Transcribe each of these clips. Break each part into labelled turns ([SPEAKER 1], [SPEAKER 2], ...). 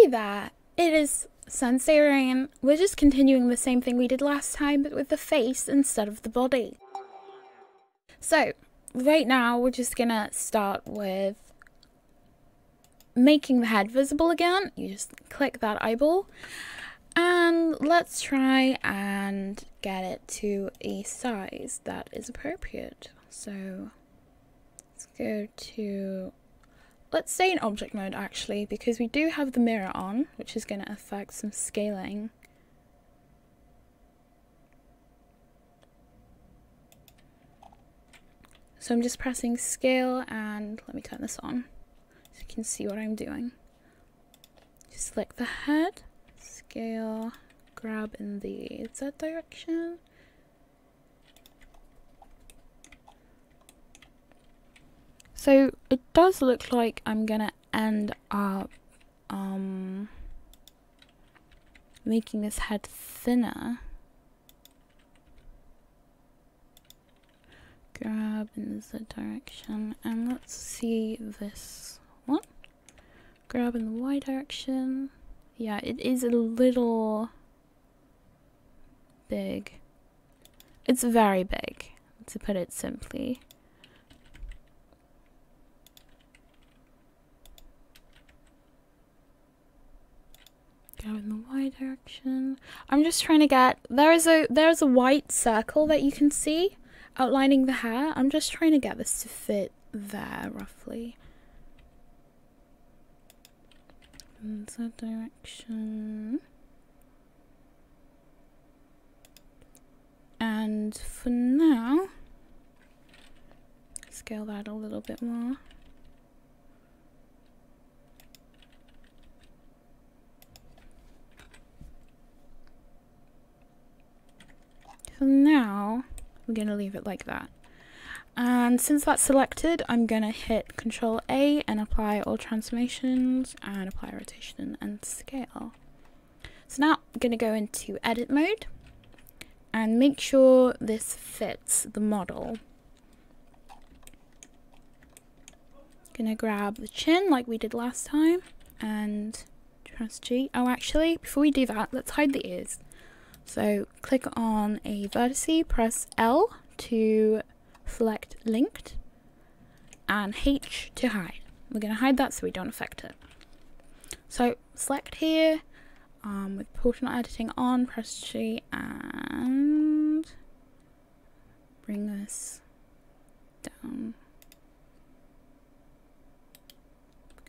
[SPEAKER 1] Hey there, it is Sensei Rain. We're just continuing the same thing we did last time, but with the face instead of the body. So, right now we're just gonna start with making the head visible again. You just click that eyeball, and let's try and get it to a size that is appropriate. So, let's go to... let's stay in object mode actually, because we do have the mirror on, which is going to affect some scaling. So I'm just pressing scale, and let me turn this on so you can see what I'm doing. Just select the head, scale, grab in the Z direction. So it does look like I'm gonna end up making this head thinner. Grab in the Z direction, and let's see this one. Grab in the Y direction. Yeah, it is a little big. It's very big, to put it simply. Go in the Y direction. I'm just trying to get... there's a white circle that you can see outlining the hair. I'm just trying to get this to fit there roughly. In that direction. And for now, scale that a little bit more. For now, I'm going to leave it like that. And since that's selected, I'm going to hit Control A and apply all transformations and apply rotation and scale. So now I'm going to go into edit mode and make sure this fits the model. Going to grab the chin like we did last time and press G. Oh, actually, before we do that, let's hide the ears. So click on a vertex, press L to select linked, and H to hide. We're going to hide that so we don't affect it. So select here, with proportional editing on, press G and bring this down.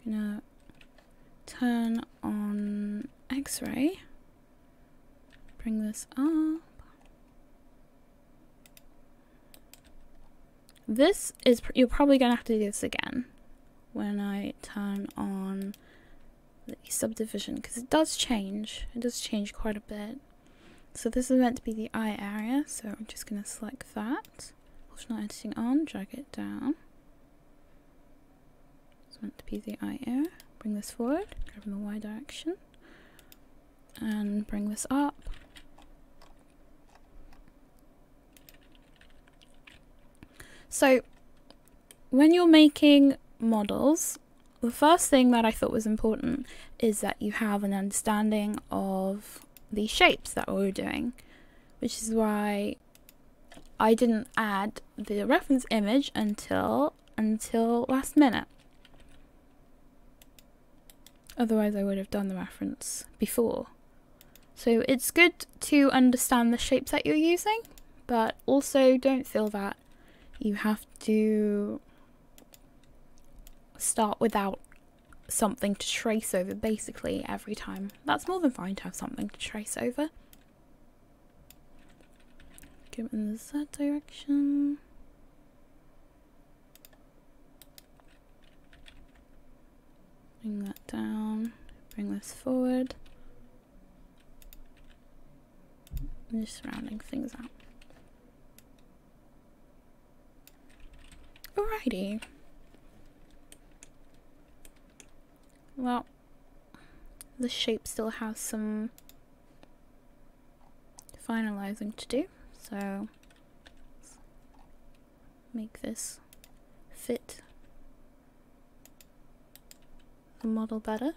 [SPEAKER 1] I'm going to turn on X-ray. Bring this up. This is, you're probably going to have to do this again when I turn on the subdivision, because it does change. It does change quite a bit. So this is meant to be the eye area, so I'm just going to select that. Optional editing on, drag it down. It's meant to be the eye area. Bring this forward, go in the Y direction, and bring this up. So, when you're making models, the first thing that I thought was important is that you have an understanding of the shapes that we're doing, which is why I didn't add the reference image until last minute. Otherwise I would have done the reference before. So it's good to understand the shapes that you're using, but also don't feel that you have to start without something to trace over basically every time. That's more than fine to have something to trace over. Go in the Z direction. Bring that down. Bring this forward. I'm just rounding things out. Alrighty. Well, the shape still has some finalizing to do, so let's make this fit the model better.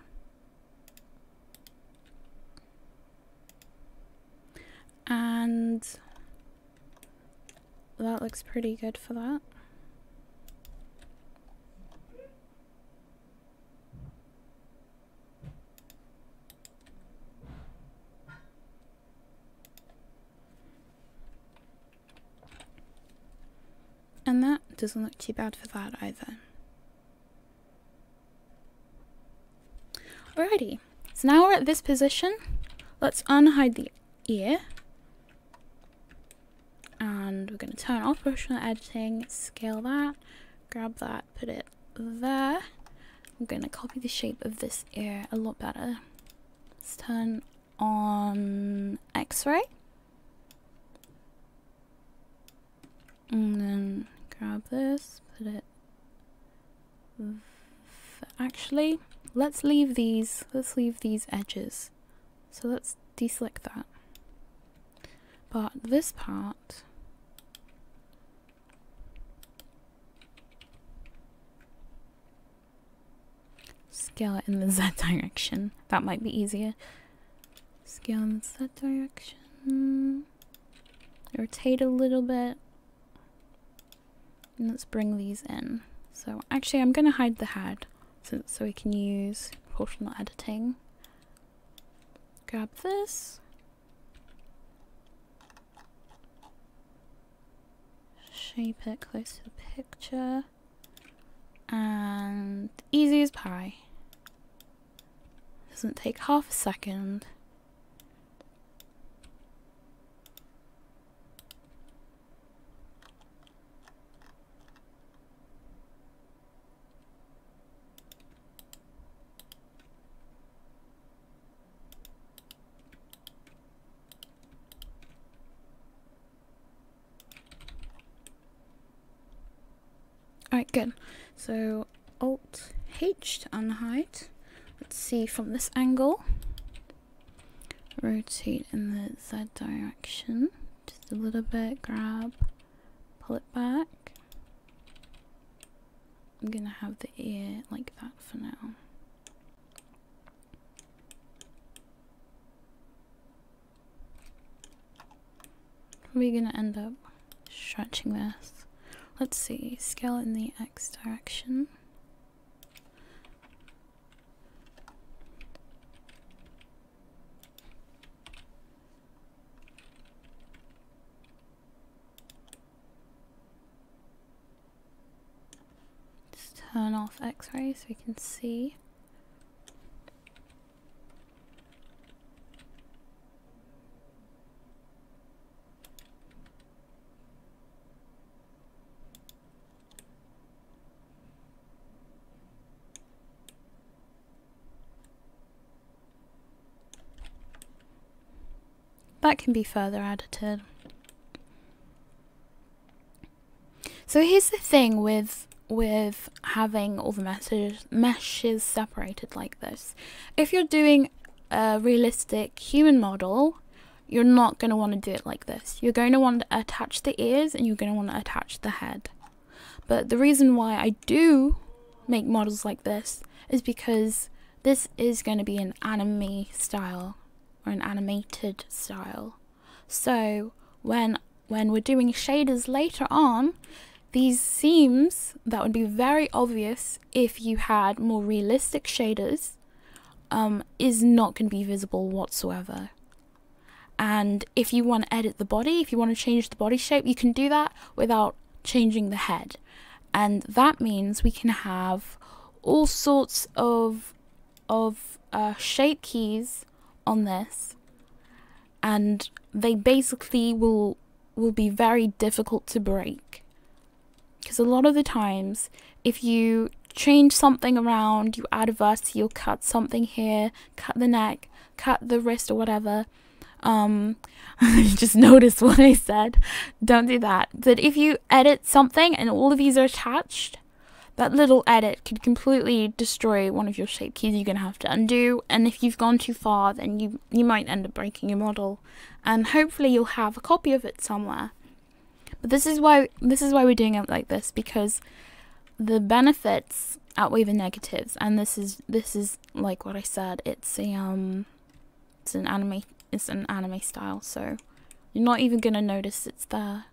[SPEAKER 1] that looks pretty good for that. And that doesn't look too bad for that either. Alrighty, so now we're at this position. Let's unhide the ear. And we're going to turn off proportional editing, scale that, grab that, put it there. I'm going to copy the shape of this ear a lot better. Let's turn on X-ray. And then grab this, put it... Actually, let's leave these edges. So let's deselect that. But this part... Scale it in the Z direction. That might be easier. Scale in the Z direction. Rotate a little bit. And let's bring these in. So actually I'm going to hide the head so we can use proportional editing. Grab this. Shape it close to the picture. And easy as pie. Doesn't take half a second. Alright, good. So Alt H to unhide. Let's see from this angle. Rotate in the Z direction. Just a little bit, grab, pull it back. I'm gonna have the ear like that for now. Probably gonna end up stretching this. Let's see, scale in the X direction. Just turn off X-ray so we can see. That can be further edited. So here's the thing with having all the meshes separated like this. If you're doing a realistic human model, you're not going to want to do it like this. You're going to want to attach the ears and you're going to want to attach the head. But the reason why I do make models like this is because this is going to be an anime style. Or an animated style. So when we're doing shaders later on, these seams that would be very obvious if you had more realistic shaders is not going to be visible whatsoever. And if you want to edit the body, if you want to change the body shape, you can do that without changing the head. And that means we can have all sorts of shape keys on this, and they basically will be very difficult to break, because a lot of the times if you change something around, you add a vertex, you'll cut something here, cut the neck, cut the wrist or whatever, you just noticed what I said, don't do that. But if you edit something and all of these are attached, that little edit could completely destroy one of your shape keys. You're going to have to undo, and if you've gone too far, then you might end up breaking your model, and hopefully you'll have a copy of it somewhere. But this is why we're doing it like this, because the benefits outweigh the negatives, and this is like what I said, it's an anime style, so you're not even going to notice it's there.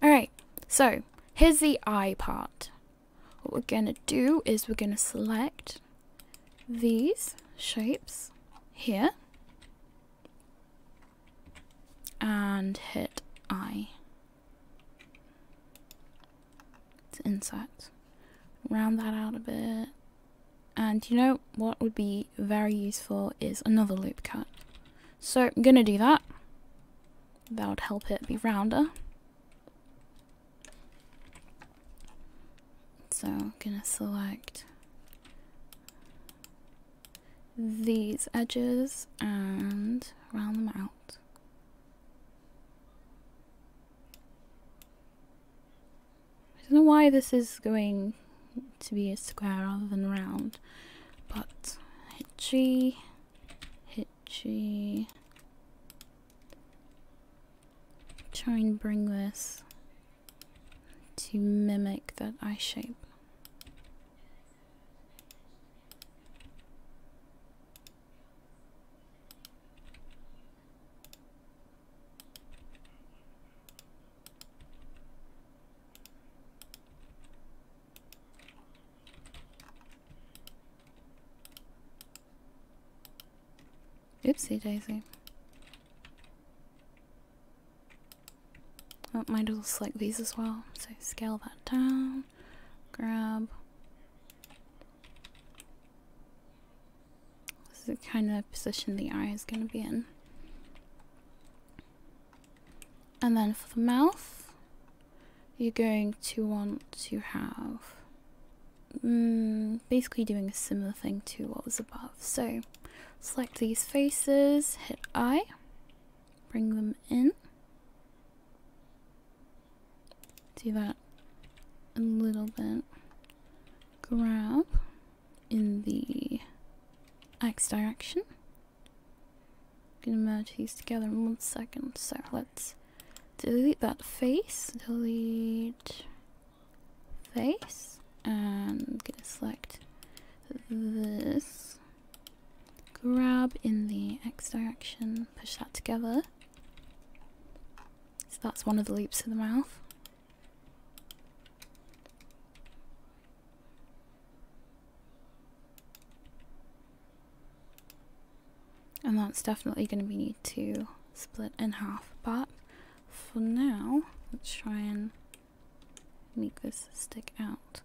[SPEAKER 1] Alright, so here's the eye part. What we're gonna do is we're gonna select these shapes here and hit eye to insert. Round that out a bit. And you know what would be very useful is another loop cut. So I'm gonna do that. That would help it be rounder. So I'm gonna select these edges and round them out. I don't know why this is going to be a square rather than round, but hit G, hit G. Try and bring this to mimic that eye shape. Oopsie daisy. Oh, might as well select these as well. So scale that down, grab. This is the kind of position the eye is going to be in. And then for the mouth, you're going to want to have basically doing a similar thing to what was above. So select these faces, hit I, bring them in. Do that a little bit. Grab in the X direction. I'm gonna merge these together in 1 second. So let's delete that face, delete face, and I'm gonna select this. Grab in the X direction, push that together. So that's one of the loops of the mouth. And that's definitely going to be need to split in half. But for now, let's try and make this stick out.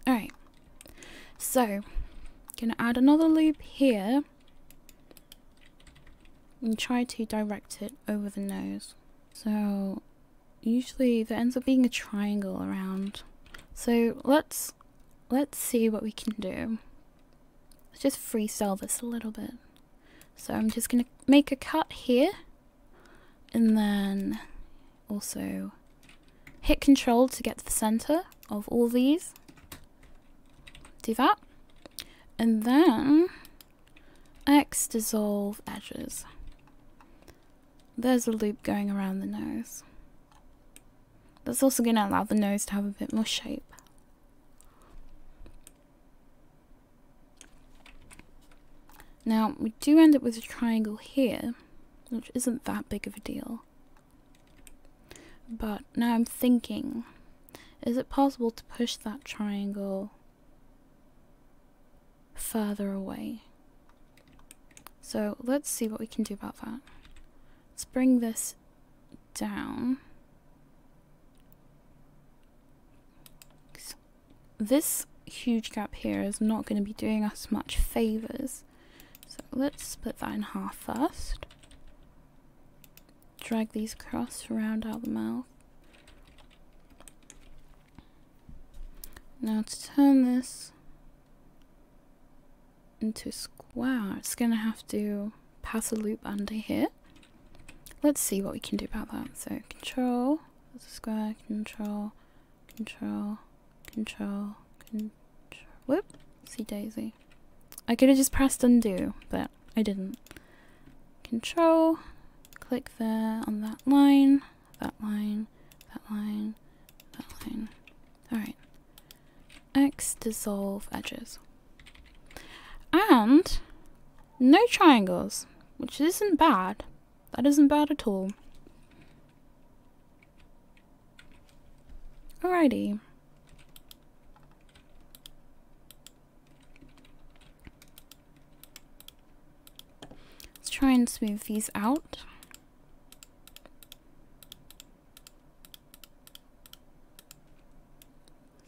[SPEAKER 1] Alright, so gonna add another loop here and try to direct it over the nose. So usually there ends up being a triangle around. So let's see what we can do. Let's just freestyle this a little bit. So I'm just gonna make a cut here and then also hit Control to get to the center of all these. Do that, and then X dissolve edges. There's a loop going around the nose. That's also going to allow the nose to have a bit more shape. Now we do end up with a triangle here, which isn't that big of a deal. But now I'm thinking, is it possible to push that triangle further away? So let's see what we can do about that. Let's bring this down. This huge gap here is not going to be doing us much favors. So let's split that in half first. Drag these across to round out the mouth. Now to turn this into a square, it's going to have to pass a loop under here. Let's see what we can do about that. So control, that's a square, control, control, control, control, whoop, see daisy. I could have just pressed undo, but I didn't. Control, click there on that line, that line, that line, that line. Alright. X dissolve edges. And no triangles, which isn't bad. That isn't bad at all. Alrighty. Let's try and smooth these out.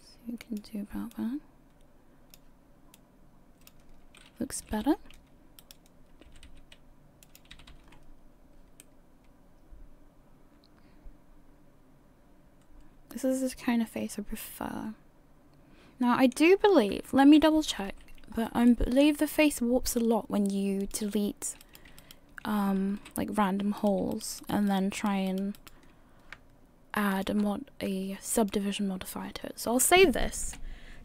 [SPEAKER 1] See what we can do about that. Looks better. This is the kind of face I prefer. Now I do believe, let me double check, but I believe the face warps a lot when you delete like random holes and then try and add a subdivision modifier to it. So I'll save this,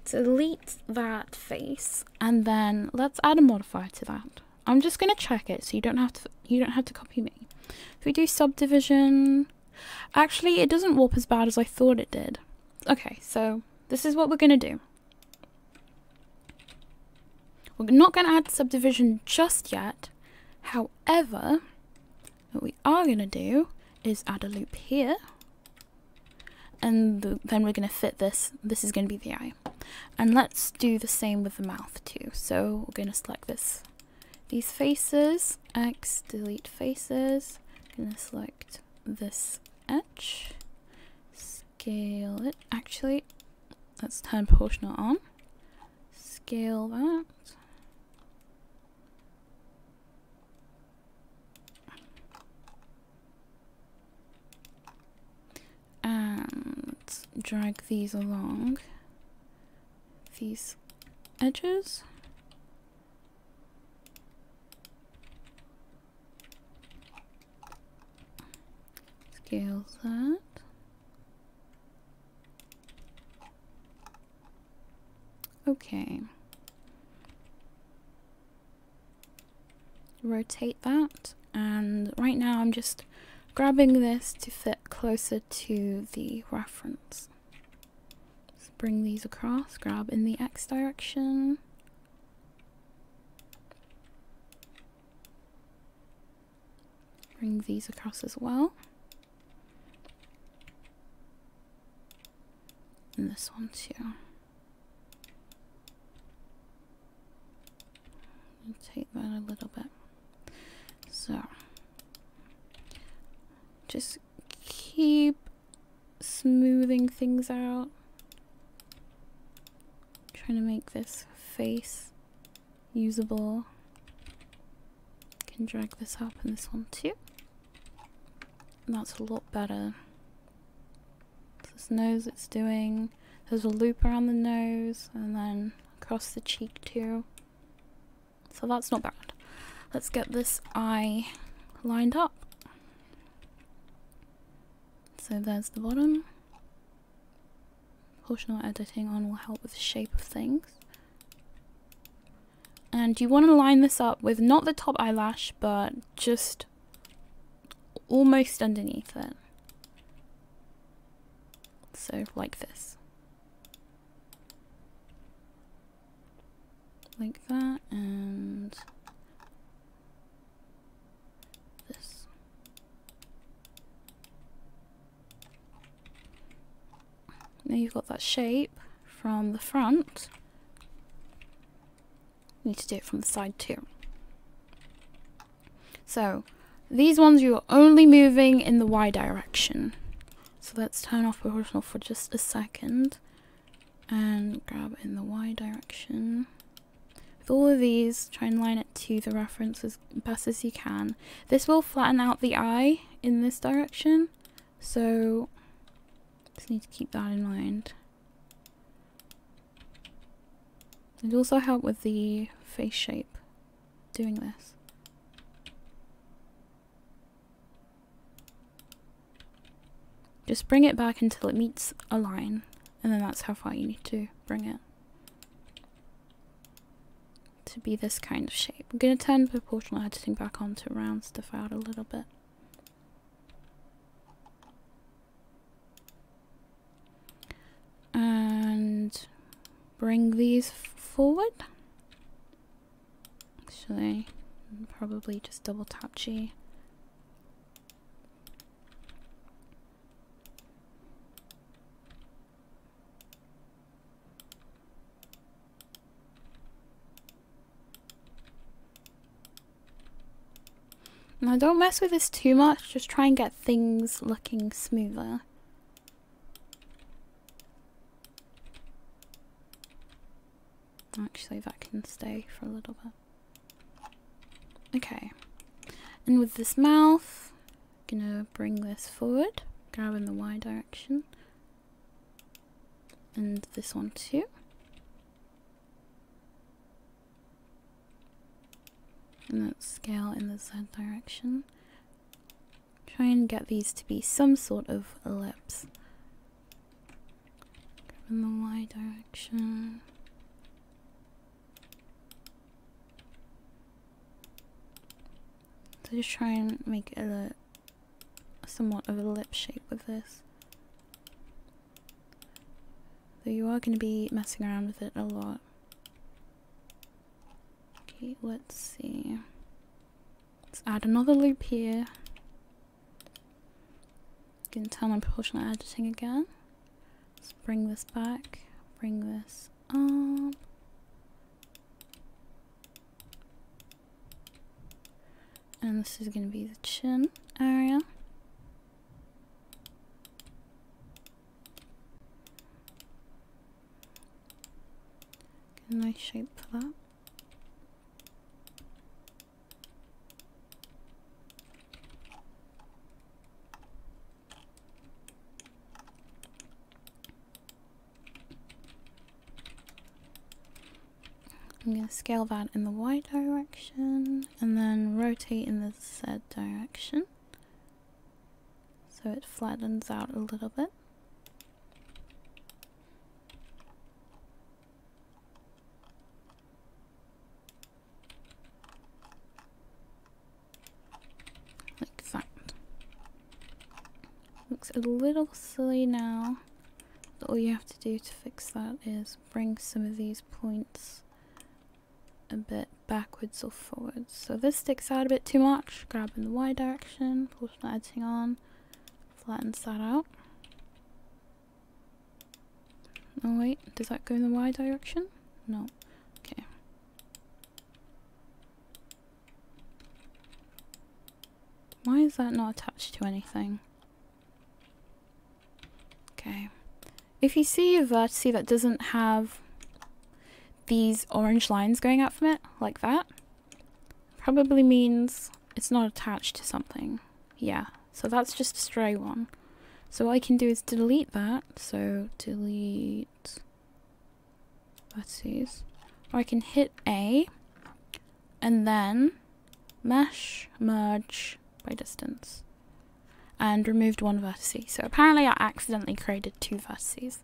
[SPEAKER 1] delete that face, and then let's add a modifier to that. I'm just gonna check it so you don't have to copy me. If we do subdivision, actually it doesn't warp as bad as I thought it did. Okay, so this is what we're gonna do. We're not gonna add subdivision just yet. However, what we are gonna do is add a loop here, and then we're gonna fit this. This is gonna be the eye. And let's do the same with the mouth too. So we're going to select these faces, X, delete faces. I'm going to select this edge, scale it. Actually, let's turn proportional on, scale that. And drag these along these edges. Scale that. Okay. Rotate that, and right now I'm just grabbing this to fit closer to the reference. Bring these across, grab in the X direction. Bring these across as well. And this one too. Take that a little bit. So, just keep smoothing things out. Trying to make this face usable. Can drag this up in this one too. And that's a lot better. This nose it's doing. There's a loop around the nose and then across the cheek too. So that's not bad. Let's get this eye lined up. So there's the bottom. Proportional editing on will help with the shape of things. And you want to line this up with not the top eyelash, but just almost underneath it. So like this. Like that, and this. Now you've got that shape from the front. You need to do it from the side too. So these ones you're only moving in the Y direction. So let's turn off proportional for just a second. and grab in the Y direction. With all of these, try and line it to the reference as best as you can. This will flatten out the eye in this direction, so just need to keep that in mind. It'll also help with the face shape doing this. Just bring it back until it meets a line, and then that's how far you need to bring it to be this kind of shape. I'm going to turn proportional editing back on to round stuff out a little bit. And bring these forward. Actually, probably just double tap G. Now don't mess with this too much, just try and get things looking smoother. Actually, that can stay for a little bit. Okay, and with this mouth, I'm gonna bring this forward, grab in the Y direction, and this one too. And let's scale in the Z direction. Try and get these to be some sort of ellipse. Grab in the Y direction. So just try and make it a somewhat of a lip shape with this. So you are going to be messing around with it a lot. Okay, let's see. Let's add another loop here. You can turn on proportional editing again. Let's bring this back, bring this up. And this is going to be the chin area. Get a nice shape for that. I'm going to scale that in the Y direction and then rotate in the Z direction so it flattens out a little bit. Like that. Looks a little silly now. All you have to do to fix that is bring some of these points a bit backwards or forwards. So this sticks out a bit too much. Grab in the Y direction, proportional editing on, flattens that out. Oh wait, does that go in the Y direction? No. Okay. Why is that not attached to anything? Okay. If you see a vertex that doesn't have these orange lines going out from it, like that, probably means it's not attached to something. Yeah, so that's just a stray one. So what I can do is delete that, so delete vertices. Or I can hit A, and then mesh, merge by distance, and removed one vertex. So apparently I accidentally created two vertices.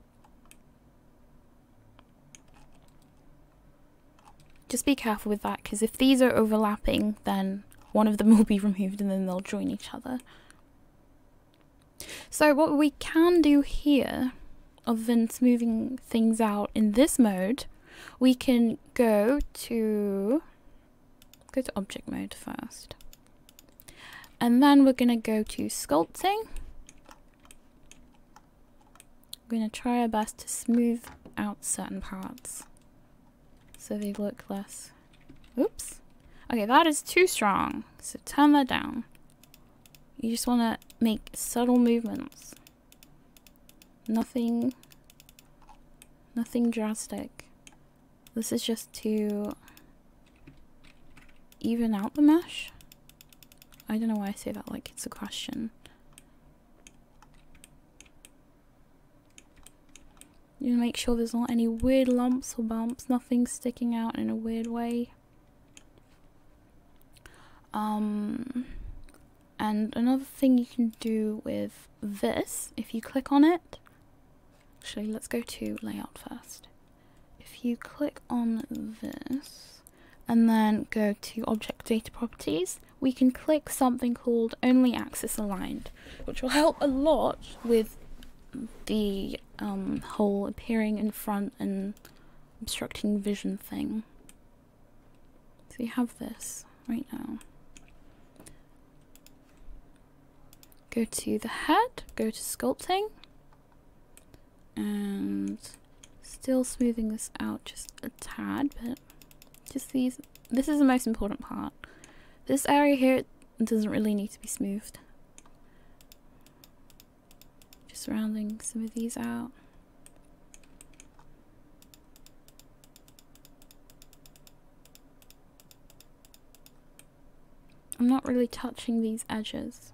[SPEAKER 1] Just be careful with that, because if these are overlapping, then one of them will be removed and then they'll join each other. So what we can do here, other than smoothing things out in this mode, we can go to object mode first. And then we're going to go to sculpting. We're going to try our best to smooth out certain parts so they look less. Oops. Okay, that is too strong. So turn that down. You just want to make subtle movements. Nothing Nothing drastic. This is just to even out the mesh. I don't know why I say that like it's a question. You make sure there's not any weird lumps or bumps, nothing sticking out in a weird way. And another thing you can do with this, if you click on it, actually let's go to layout first. If you click on this and then go to object data properties, we can click something called only axis aligned, which will help a lot with the whole appearing in front and obstructing vision thing. So you have this right now. Go to the head, go to sculpting, and still smoothing this out just a tad, but just these. This is the most important part. This area here doesn't really need to be smoothed. Just rounding some of these out. I'm not really touching these edges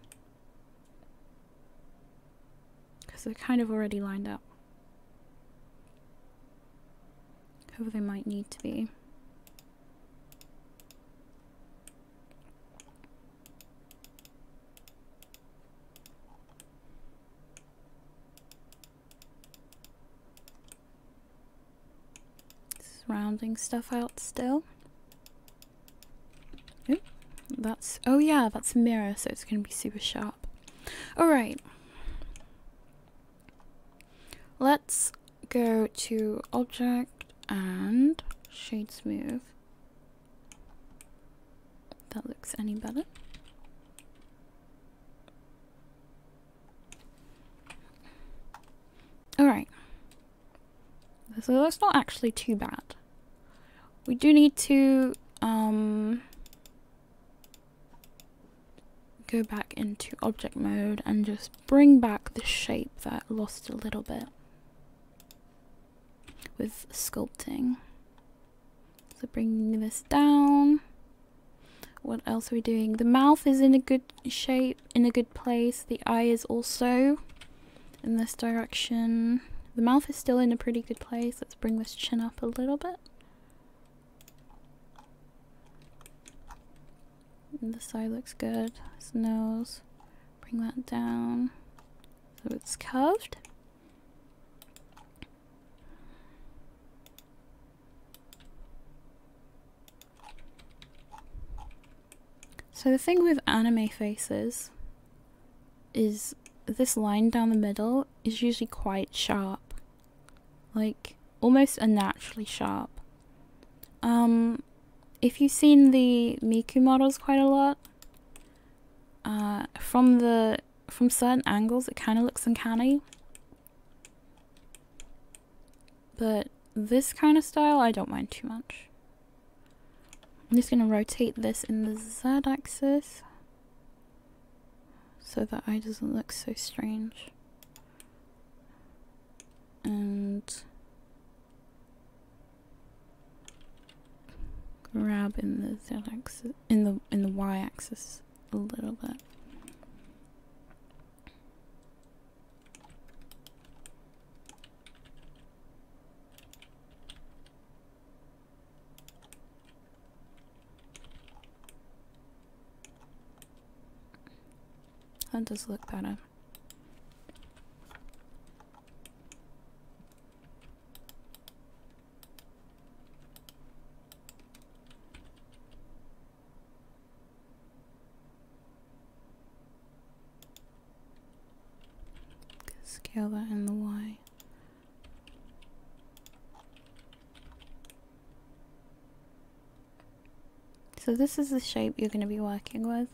[SPEAKER 1] because they're kind of already lined up. However, they might need to be. Rounding stuff out still. Oop, that's, oh yeah, that's a mirror, so it's going to be super sharp. Alright. Let's go to object and shade smooth. That looks any better. Alright. So that's not actually too bad. We do need to go back into object mode and just bring back the shape that I lost a little bit with sculpting. So bringing this down. What else are we doing? The mouth is in a good shape, in a good place. The eye is also in this direction. The mouth is still in a pretty good place. Let's bring this chin up a little bit. And this side looks good. His nose. Bring that down so it's curved. So the thing with anime faces is this line down the middle is usually quite sharp. Like, almost unnaturally sharp. If you've seen the Miku models quite a lot, from certain angles it kind of looks uncanny. But this kind of style I don't mind too much. I'm just going to rotate this in the Z axis so that eye doesn't look so strange. And grab in the Z axis, in the Y axis a little bit. That does look better. Scale that in the Y. So this is the shape you're going to be working with.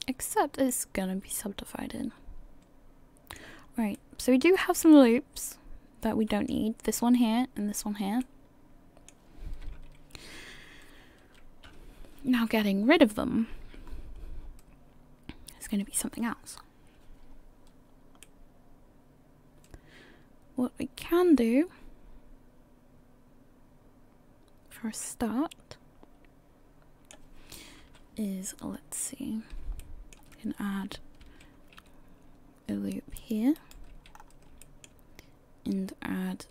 [SPEAKER 1] Except it's gonna be subdivided. Right, so we do have some loops that we don't need. This one here and this one here. Now getting rid of them is gonna be something else. what we can do for a start is, let's see, we can add a loop here and add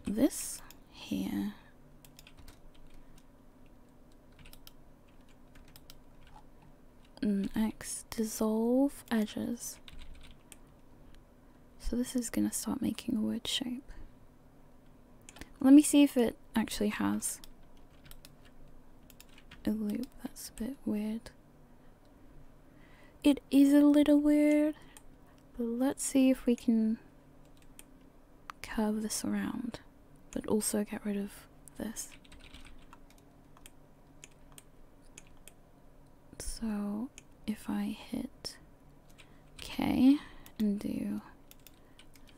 [SPEAKER 1] this here. And X dissolve edges. So this is gonna start making a weird shape. Let me see if it actually has a loop. That's a bit weird. It is a little weird, but let's see if we can curve this around, but also get rid of this. So if I hit K and do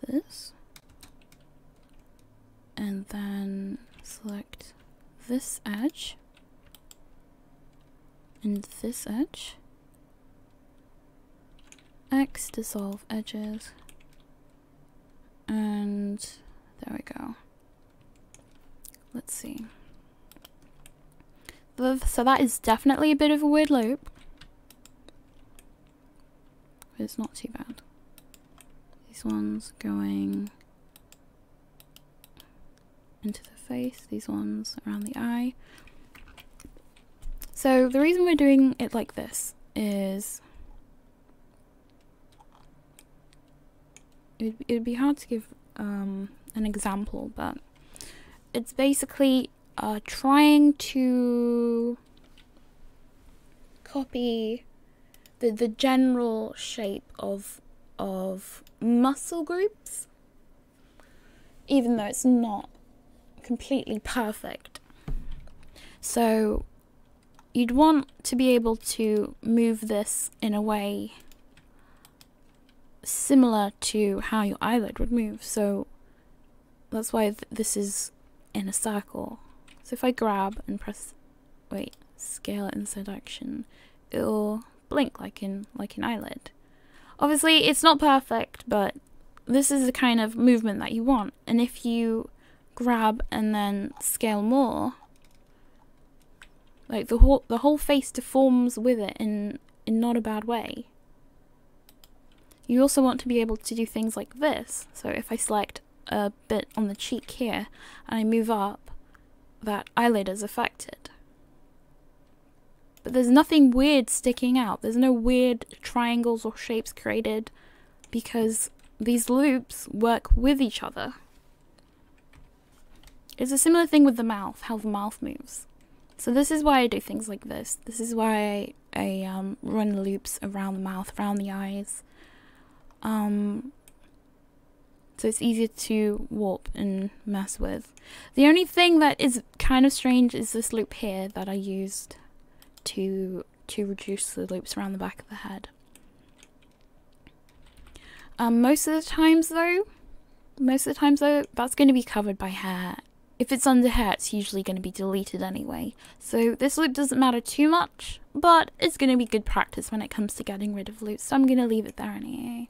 [SPEAKER 1] this, and then select this edge and this edge, X dissolve edges, and there we go. Let's see. So that is definitely a bit of a weird loop, but it's not too bad. These ones going into the face, these ones around the eye. So the reason we're doing it like this is it'd be hard to give an example, but it's basically trying to copy the general shape of muscle groups, even though it's not completely perfect. So you'd want to be able to move this in a way similar to how your eyelid would move. So that's why this is in a circle. So if I grab and press, scale in selection, it'll blink like an eyelid. Obviously it's not perfect, but this is the kind of movement that you want. And if you grab and then scale more, like the whole face deforms with it in not a bad way. You also want to be able to do things like this. So if I select a bit on the cheek here and I move up, that eyelid is affected. But there's nothing weird sticking out. There's no weird triangles or shapes created because these loops work with each other. It's a similar thing with the mouth, how the mouth moves. So this is why I do things like this. This is why I run loops around the mouth, around the eyes. So it's easier to warp and mess with. The only thing that is kind of strange is this loop here that I used to reduce the loops around the back of the head. Most of the times though, that's going to be covered by hair. If it's under hair, it's usually going to be deleted anyway. So this loop doesn't matter too much, but it's going to be good practice when it comes to getting rid of loops. So I'm going to leave it there anyway.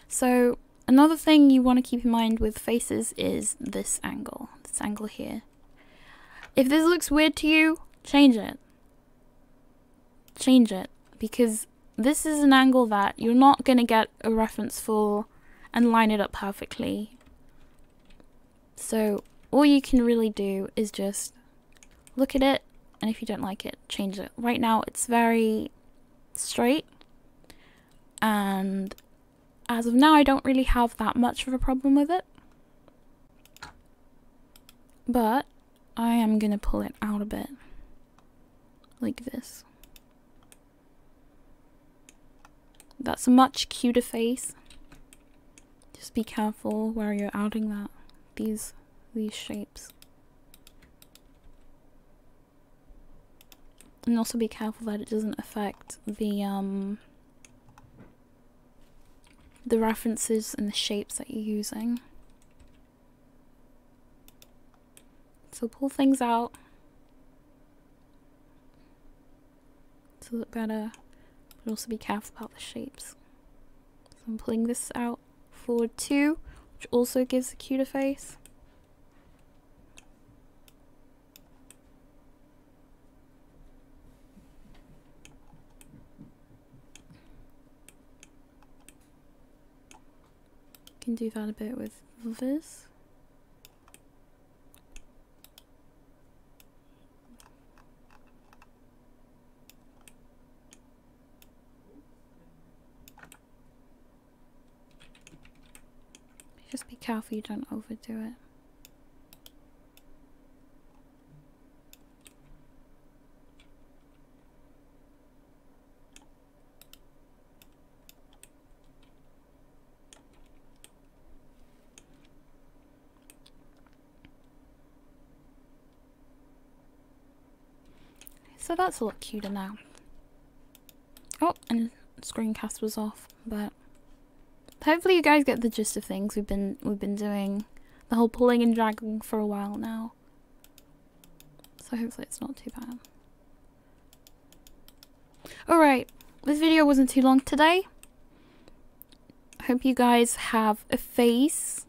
[SPEAKER 1] So another thing you want to keep in mind with faces is this angle here. If this looks weird to you, change it. Change it, because this is an angle that you're not going to get a reference for and line it up perfectly. So all you can really do is just look at it, and if you don't like it, change it. Right now it's very straight, and as of now I don't really have that much of a problem with it. But I am going to pull it out a bit, like this. That's a much cuter face. Just be careful where you're outing that, these shapes. And also be careful that it doesn't affect the references and the shapes that you're using. So pull things out to look better, but also be careful about the shapes. So I'm pulling this out forward too, which which also gives a cuter face. Can do that a bit with this. Just be careful you don't overdo it. So that's a lot cuter now. Oh, and screencast was off, but hopefully you guys get the gist of things. We've been doing the whole pulling and dragging for a while now, so hopefully it's not too bad. Alright, this video wasn't too long today. Hope you guys have a face.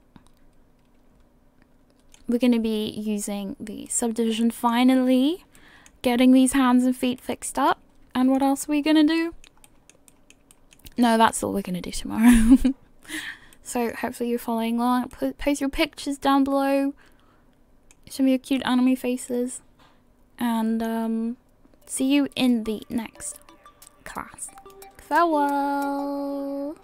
[SPEAKER 1] We're going to be using the subdivision finally, getting these hands and feet fixed up. And what else are we going to do? No, that's all we're going to do tomorrow. So hopefully you're following along. Post your pictures down below. Show me your cute anime faces. And see you in the next class. Farewell!